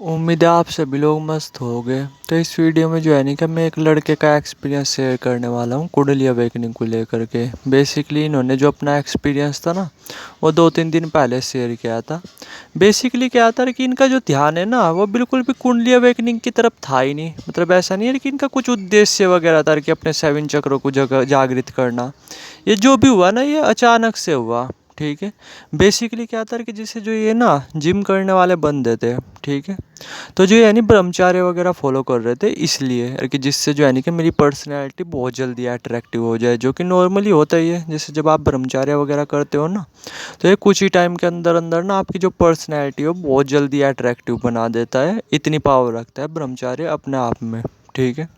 उम्मीद है आप सभी लोग मस्त हो गए। तो इस वीडियो में जो है नहीं कि मैं एक लड़के का एक्सपीरियंस शेयर करने वाला हूँ कुंडली अवेकनिंग को लेकर के। बेसिकली इन्होंने जो अपना एक्सपीरियंस था ना, वो 2-3 दिन पहले शेयर किया था। बेसिकली क्या था कि इनका जो ध्यान है ना, वो बिल्कुल भी कुंडली अवेकनिंग की तरफ था ही नहीं। मतलब ऐसा नहीं है कि इनका कुछ उद्देश्य वगैरह था कि अपने 7 चक्रों को जगह जागृत करना। ये जो भी हुआ ना, ये अचानक से हुआ। ठीक है। बेसिकली क्या था कि जैसे जो ये ना जिम करने वाले बंदे थे, ठीक है, तो जो यानी ब्रह्मचार्य वगैरह फॉलो कर रहे थे इसलिए कि जिससे जो है नहीं कि मेरी पर्सनैलिटी बहुत जल्दी अट्रैक्टिव हो जाए, जो कि नॉर्मली होता ही है। जैसे जब आप ब्रह्मचार्य वगैरह करते हो ना, तो ये कुछ ही टाइम के अंदर अंदर ना आपकी जो पर्सनैलिटी हो बहुत जल्दी अट्रैक्टिव बना देता है। इतनी पावर रखता है ब्रह्मचार्य अपने आप में। ठीक है।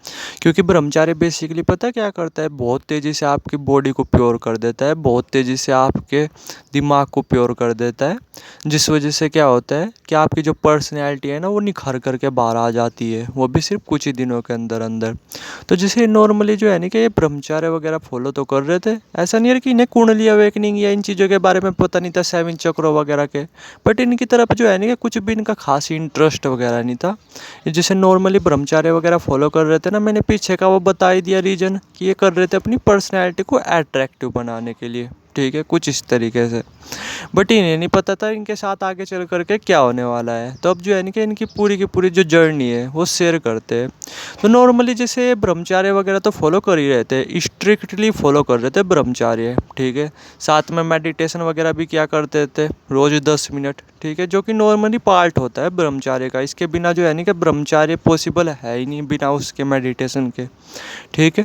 क्योंकि ब्रह्मचार्य बेसिकली पता क्या करता है, बहुत तेज़ी से आपकी बॉडी को प्योर कर देता है, बहुत तेज़ी से आपके दिमाग को प्योर कर देता है। जिस वजह से क्या होता है कि आपकी जो पर्सनैलिटी है ना, वो निखर करके बाहर आ जाती है, वो भी सिर्फ कुछ ही दिनों के अंदर अंदर। तो जैसे नॉर्मली जो है ना कि ये ब्रह्मचार्य वगैरह फॉलो तो कर रहे थे, ऐसा नहीं है कि इन्हें कुंडली अवेकनिंग या इन चीज़ों के बारे में पता नहीं था, 7 चक्रों वगैरह के। बट इनकी तरफ जो है ना कि कुछ भी इनका खास इंटरेस्ट वगैरह नहीं था। ये जैसे नॉर्मली ब्रह्मचार्य वगैरह फॉलो कर रहे थे ना, मैंने पीछे का वो बता ही दिया रीज़न कि ये कर रहे थे अपनी पर्सनैलिटी को अट्रैक्टिव बनाने के लिए। ठीक है, कुछ इस तरीके से। बट इन्हें नहीं पता था इनके साथ आगे चल करके क्या होने वाला है। तो अब जो है कि इनकी पूरी की पूरी जो जर्नी है वो शेयर करते हैं। तो नॉर्मली जैसे ब्रह्मचार्य वगैरह तो फॉलो कर ही रहे थे, स्ट्रिक्टली फॉलो कर रहे थे ब्रह्मचार्य। ठीक है। साथ में मेडिटेशन वगैरह भी किया करते थे, रोज़ 10 मिनट। ठीक है, जो कि नॉर्मली पार्ट होता है ब्रह्मचार्य का। इसके बिना जो है कि ब्रह्मचार्य पॉसिबल है ही नहीं बिना उसके मेडिटेशन के। ठीक है।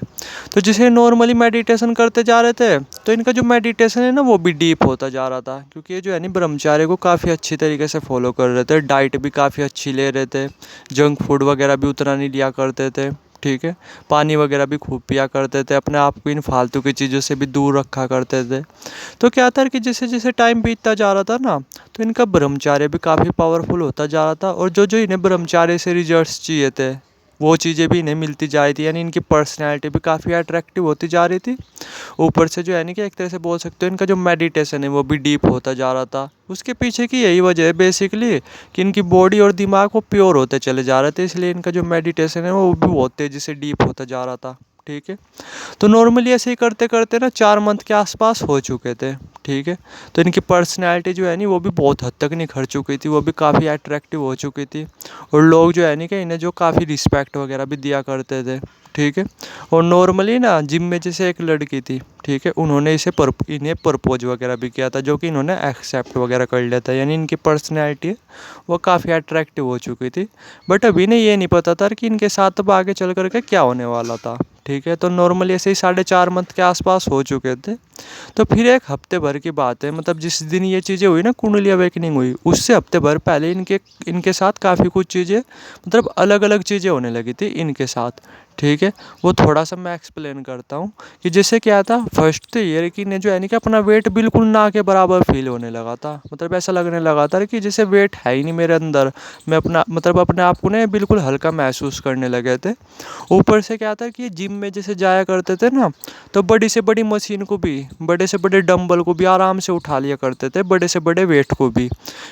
तो जैसे नॉर्मली मेडिटेशन करते जा रहे थे, तो इनका जो मेडिटेशन है ना, वो भी डीप होता जा रहा था। क्योंकि ये जो है ब्रह्मचार्य को काफ़ी अच्छी तरीके से फॉलो कर रहे थे, डाइट भी काफ़ी अच्छी ले रहे थे, जंक फूड वगैरह भी उतना नहीं लिया करते थे। ठीक है। पानी वगैरह भी खूब पिया करते थे, अपने आप को इन फालतू की चीज़ों से भी दूर रखा करते थे। तो क्या था कि जैसे जैसे टाइम बीतता जा रहा था ना, तो इनका ब्रह्मचार्य भी काफ़ी पावरफुल होता जा रहा था। और जो जो इन्हें ब्रह्मचार्य से रिजल्ट्स चाहिए थे, वो चीज़ें भी इन्हें मिलती जा रही थी। यानी इनकी पर्सनैलिटी भी काफ़ी अट्रैक्टिव होती जा रही थी। ऊपर से जो है कि एक तरह से बोल सकते हो इनका जो मेडिटेशन है वो भी डीप होता जा रहा था। उसके पीछे की यही वजह है बेसिकली कि इनकी बॉडी और दिमाग वो प्योर होते चले जा रहे थे, इसलिए इनका जो मेडिटेशन है वो भी बहुत तेज़ी से डीप होता जा रहा था। ठीक है। तो नॉर्मली ऐसे ही करते करते ना 4 मंथ के आसपास हो चुके थे। ठीक है। तो इनकी पर्सनैलिटी जो है वो भी बहुत हद तक निखर चुकी थी, वो भी काफ़ी अट्रैक्टिव हो चुकी थी। और लोग जो है कि इन्हें जो काफ़ी रिस्पेक्ट वगैरह भी दिया करते थे। ठीक है। और नॉर्मली ना जिम में जैसे एक लड़की थी, ठीक है, उन्होंने इन्हें प्रपोज वगैरह भी किया था, जो कि इन्होंने एक्सेप्ट वगैरह कर लिया था। यानी इनकी पर्सनैलिटी वो काफ़ी अट्रैक्टिव हो चुकी थी। बट अभी इन्हें ये नहीं पता था कि इनके साथ अब आगे चल करके क्या होने वाला था। ठीक है। तो नॉर्मली ऐसे ही 4.5 मंथ के आसपास हो चुके थे। तो फिर एक हफ्ते भर की बात है, मतलब जिस दिन ये चीज़ें हुई ना, कुंडली अवेकनिंग हुई, उससे हफ्ते भर पहले इनके इनके साथ काफ़ी कुछ चीज़ें, मतलब अलग अलग चीज़ें होने लगी थी इनके साथ। ठीक है। वो थोड़ा सा मैं एक्सप्लेन करता हूँ कि जैसे क्या था। फर्स्ट तो ये कि इन्हें जो है कि अपना वेट बिल्कुल ना के बराबर फील होने लगा था। मतलब ऐसा लगने लगा था कि जैसे वेट है ही नहीं मेरे अंदर। मैं अपना मतलब अपने आप को ना बिल्कुल हल्का महसूस करने लगे थे। ऊपर से क्या था कि जिम में जैसे जाया करते थे ना, तो बड़ी से बड़ी मशीन को भी, बड़े से बड़े डंबल को भी आराम से उठा लिया करते थे, बड़े से बड़े वेट को भी।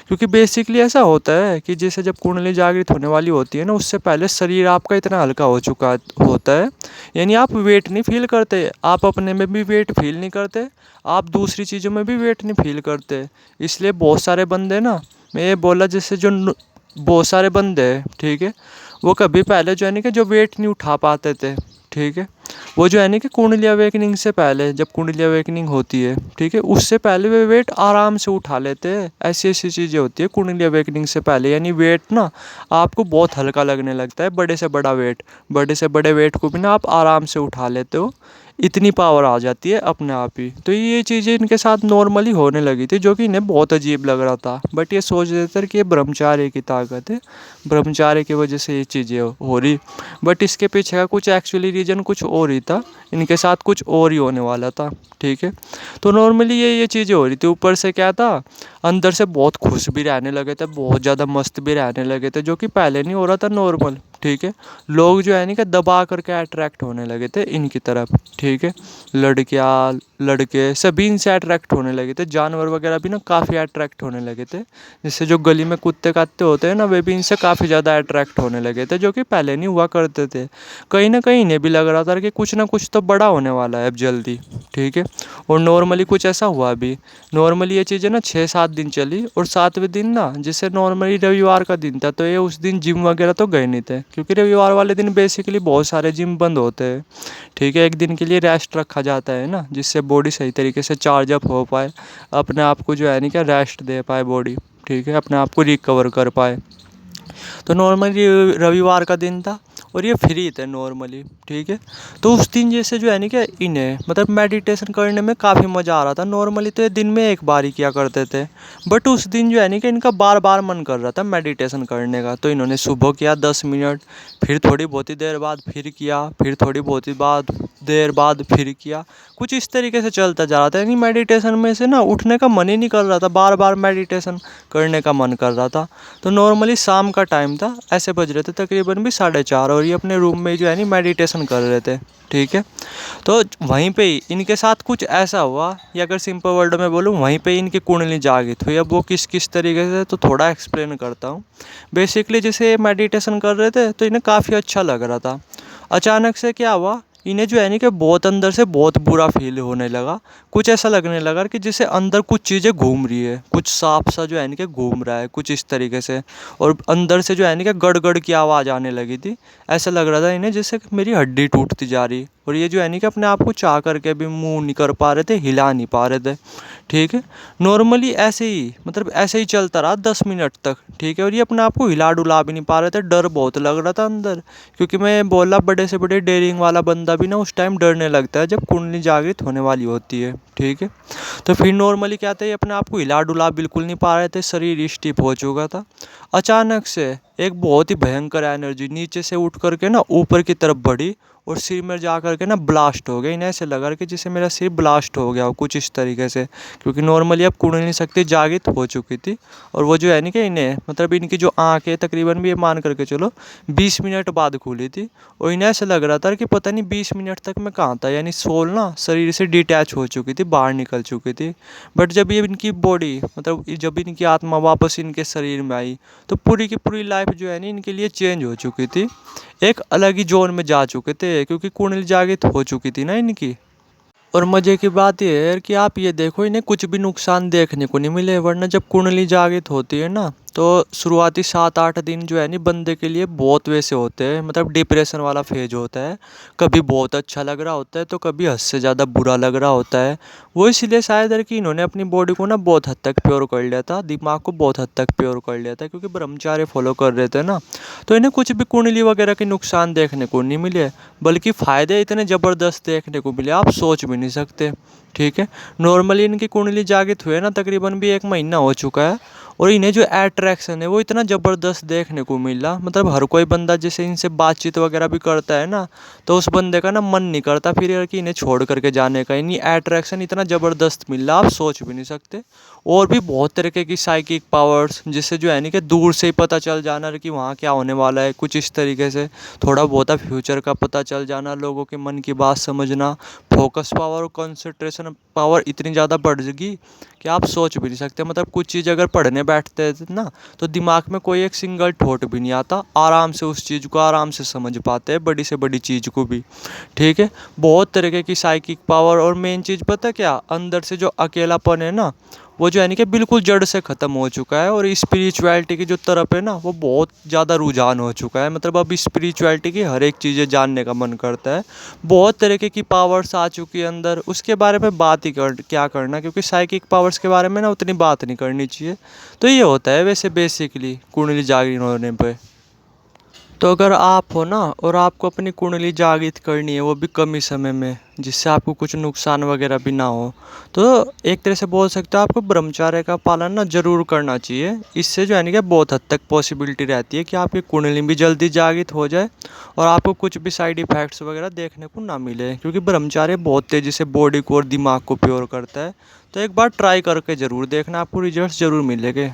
क्योंकि बेसिकली ऐसा होता है कि जैसे जब कुंडली जागृत होने वाली होती है ना, उससे पहले शरीर आपका इतना हल्का हो चुका होता है। यानी आप वेट नहीं फील करते, आप अपने में भी वेट फील नहीं करते, आप दूसरी चीज़ों में भी वेट नहीं फील करते। इसलिए बहुत सारे बंदे ना, मैं ये बोला जैसे बहुत सारे बंदे हैं, ठीक है, वो कभी पहले जो है कि जो वेट नहीं उठा पाते थे। ठीक है। वो जो है कि कुंडली अवेकनिंग से पहले, जब कुंडली अवेकनिंग होती है, ठीक है, उससे पहले वे वेट आराम से उठा लेते हैं। ऐसी ऐसी चीज़ें होती है कुंडली अवेकनिंग से पहले। यानी वेट ना आपको बहुत हल्का लगने लगता है, बड़े से बड़ा वेट, बड़े से बड़े वेट को भी ना आप आराम से उठा लेते हो। इतनी पावर आ जाती है अपने आप ही। तो ये चीज़ें इनके साथ नॉर्मली होने लगी थी, जो कि इन्हें बहुत अजीब लग रहा था। बट ये सोच रहे थे कि ये ब्रह्मचार्य की ताकत है, ब्रह्मचार्य की वजह से ये चीज़ें हो रही। बट इसके पीछे का कुछ एक्चुअली रीज़न कुछ और ही था, इनके साथ कुछ और ही होने वाला था। ठीक है। तो नॉर्मली ये चीज़ें हो रही थी। ऊपर से क्या था, अंदर से बहुत खुश भी रहने लगे थे, बहुत ज़्यादा मस्त भी रहने लगे थे, जो कि पहले नहीं हो रहा था नॉर्मल। ठीक है, लोग जो है नहीं कि दबा करके अट्रैक्ट होने लगे थे इनकी तरफ। ठीक है, लड़कियाँ लड़के सभी इनसे अट्रैक्ट होने लगे थे, जानवर वगैरह भी ना काफ़ी अट्रैक्ट होने लगे थे। जिससे जो गली में कुत्ते कात्ते होते हैं ना, वे भी इनसे काफ़ी ज़्यादा अट्रैक्ट होने लगे थे, जो कि पहले नहीं हुआ करते थे। कहीं ना कहीं इन्हें भी लग रहा था कि कुछ ना कुछ तो बड़ा होने वाला है अब जल्दी। ठीक है, और नॉर्मली कुछ ऐसा हुआ भी। नॉर्मली ये चीज़ें ना 6-7 दिन चली, और 7वें दिन ना, जैसे नॉर्मली रविवार का दिन था, तो ये उस दिन जिम वगैरह तो गए नहीं थे, क्योंकि रविवार वाले दिन बेसिकली बहुत सारे जिम बंद होते हैं। ठीक है, एक दिन के लिए रेस्ट रखा जाता है ना, जिससे बॉडी सही तरीके से चार्ज अप हो पाए, अपने आप को जो है नहीं क्या रेस्ट दे पाए बॉडी। ठीक है, अपने आप को रिकवर कर पाए। तो नॉर्मली रविवार का दिन था, और ये फ्री थे नॉर्मली। ठीक है, तो उस दिन जैसे जो है नहीं क्या, इन्हें मतलब मेडिटेशन करने में काफ़ी मज़ा आ रहा था। नॉर्मली तो ये दिन में एक बार ही किया करते थे, बट उस दिन जो है नहीं कि इनका बार बार मन कर रहा था मेडिटेशन करने का। तो इन्होंने सुबह किया 10 मिनट, फिर थोड़ी बहुत ही देर बाद फिर किया, फिर थोड़ी बहुत ही देर बाद फिर किया। कुछ इस तरीके से चलता जा रहा था, यानी मेडिटेशन में से ना उठने का मन ही नहीं कर रहा था, बार बार मेडिटेशन करने का मन कर रहा था। तो नॉर्मली शाम का टाइम था, ऐसे बज रहे थे तकरीबन भी 4:30, और ये अपने रूम में जो है नहीं मेडिटेशन कर रहे थे। ठीक है, तो वहीं पे ही इनके साथ कुछ ऐसा हुआ, या अगर सिंपल वर्ड में बोलूँ, वहीं पे ही इनकी कुंडली जागृत हुई। अब वो किस किस तरीके से, तो थोड़ा एक्सप्लेन करता हूँ। बेसिकली जैसे ये मेडिटेशन कर रहे थे, तो इन्हें काफ़ी अच्छा लग रहा था। अचानक से क्या हुआ, इन्हें जो है नहीं कि बहुत अंदर से बहुत बुरा फील होने लगा। कुछ ऐसा लगने लगा कि जैसे अंदर कुछ चीज़ें घूम रही है, कुछ सांप सा जो है नहीं कि घूम रहा है, कुछ इस तरीके से। और अंदर से जो है नहीं कि गड़ की आवाज़ आने लगी थी। ऐसा लग रहा था इन्हें जैसे कि मेरी हड्डी टूटती जा रही, और ये जो है नहीं कि अपने आप को चाह करके भी मूव नहीं कर पा रहे थे, हिला नहीं पा रहे थे। ठीक है, नॉर्मली ऐसे ही मतलब ऐसे ही चलता रहा 10 मिनट तक। ठीक है, और ये अपने आप को हिला डुला भी नहीं पा रहे थे, डर बहुत लग रहा था अंदर। क्योंकि मैं बोला, बड़े से बड़े डेयरिंग वाला बंदा भी ना उस टाइम डरने लगता है जब कुंडली जागृत होने वाली होती है। ठीक है, तो फिर नॉर्मली क्या था, ये अपने आप को हिला डुला बिल्कुल नहीं पा रहे थे, शरीर स्टिफ हो चुका था। अचानक से एक बहुत ही भयंकर एनर्जी नीचे से उठ करके ना ऊपर की तरफ बढ़ी, और सिर में जा करके ना ब्लास्ट हो गया। इन्हें ऐसे लगा कि जैसे मेरा सिर ब्लास्ट हो गया हो, कुछ इस तरीके से। क्योंकि नॉर्मली अब कुंडली शक्ति जागृत हो चुकी थी, और वो जो है नहीं कि इन्हें मतलब इनकी जो आँखें तकरीबन भी ये मान करके चलो 20 मिनट बाद खुली थी। और इन्हें ऐसा लग रहा था कि पता नहीं 20 मिनट तक मैं कहाँ था, यानी सोल ना शरीर से डिटैच हो चुकी थी, बाहर निकल चुकी थी। बट जब ये इनकी बॉडी मतलब जब इनकी आत्मा वापस इनके शरीर में आई, तो पूरी की पूरी लाइफ जो है ना इनके लिए चेंज हो चुकी थी, एक अलग ही जोन में जा चुके थे, क्योंकि कुंडली जागृत हो चुकी थी ना इनकी। और मज़े की बात यह है कि आप ये देखो, इन्हें कुछ भी नुकसान देखने को नहीं मिले। वरना जब कुंडली जागृत होती है ना, तो शुरुआती 7-8 दिन जो है नहीं बंदे के लिए बहुत वैसे होते हैं, मतलब डिप्रेशन वाला फेज होता है। कभी बहुत अच्छा लग रहा होता है, तो कभी हद से ज़्यादा बुरा लग रहा होता है। वो इसलिए शायद है कि इन्होंने अपनी बॉडी को ना बहुत हद तक प्योर कर लिया था, दिमाग को बहुत हद तक प्योर कर लिया था, क्योंकि ब्रह्मचार्य फॉलो कर रहे थे ना। तो इन्हें कुछ भी कुंडली वगैरह के नुकसान देखने को नहीं मिले, बल्कि फ़ायदे इतने ज़बरदस्त देखने को मिले, आप सोच भी नहीं सकते। ठीक है, नॉर्मली इनकी कुंडली जागृत हुए ना तकरीबन भी 1 महीना हो चुका है, और इन्हें जो अट्रैक्शन है वो इतना ज़बरदस्त देखने को मिला। मतलब हर कोई बंदा जैसे इनसे बातचीत वगैरह भी करता है ना, तो उस बंदे का ना मन नहीं करता फिर यार कि इन्हें छोड़ करके जाने का। इन्हीं अट्रैक्शन इतना ज़बरदस्त मिला, आप सोच भी नहीं सकते। और भी बहुत तरीके की साइकिक पावर्स, जिससे जो है नहीं कि दूर से ही पता चल जाना कि वहाँ क्या होने वाला है, कुछ इस तरीके से थोड़ा बहुत फ्यूचर का पता चल जाना, लोगों के मन की बात समझना। फोकस पावर और कंसंट्रेशन पावर इतनी ज़्यादा बढ़ गई कि आप सोच भी नहीं सकते। मतलब कुछ चीज़ अगर पढ़ने बैठते थे ना, तो दिमाग में कोई एक सिंगल थॉट भी नहीं आता, आराम से उस चीज़ को आराम से समझ पाते हैं, बड़ी से बड़ी चीज़ को भी। ठीक है, बहुत तरीके की साइकिक पावर। और मेन चीज़ पता क्या, अंदर से जो अकेलापन है ना, वो जो है नहीं कि बिल्कुल जड़ से ख़त्म हो चुका है। और स्पिरिचुअलिटी की जो तरफ है ना, वो बहुत ज़्यादा रुझान हो चुका है। मतलब अब स्पिरिचुअलिटी की हर एक चीज़ें जानने का मन करता है। बहुत तरीके की पावर्स आ चुकी है अंदर, उसके बारे में बात ही क्या करना, क्योंकि साइकिक पावर्स के बारे में ना उतनी बात नहीं करनी चाहिए। तो ये होता है वैसे बेसिकली कुंडली जागरण होने पे। तो अगर आप हो ना और आपको अपनी कुंडली जागृत करनी है वो भी कम ही समय में, जिससे आपको कुछ नुकसान वगैरह भी ना हो, तो एक तरह से बोल सकते हो आपको ब्रह्मचर्य का पालन ना जरूर करना चाहिए। इससे जो है ना कि बहुत हद तक पॉसिबिलिटी रहती है कि आपकी कुंडली भी जल्दी जागृत हो जाए और आपको कुछ भी साइड इफेक्ट्स वगैरह देखने को ना मिले, क्योंकि ब्रह्मचर्य बहुत तेज़ी से बॉडी को और दिमाग को प्योर करता है। तो एक बार ट्राई करके ज़रूर देखना, आपको रिजल्ट ज़रूर मिलेंगे।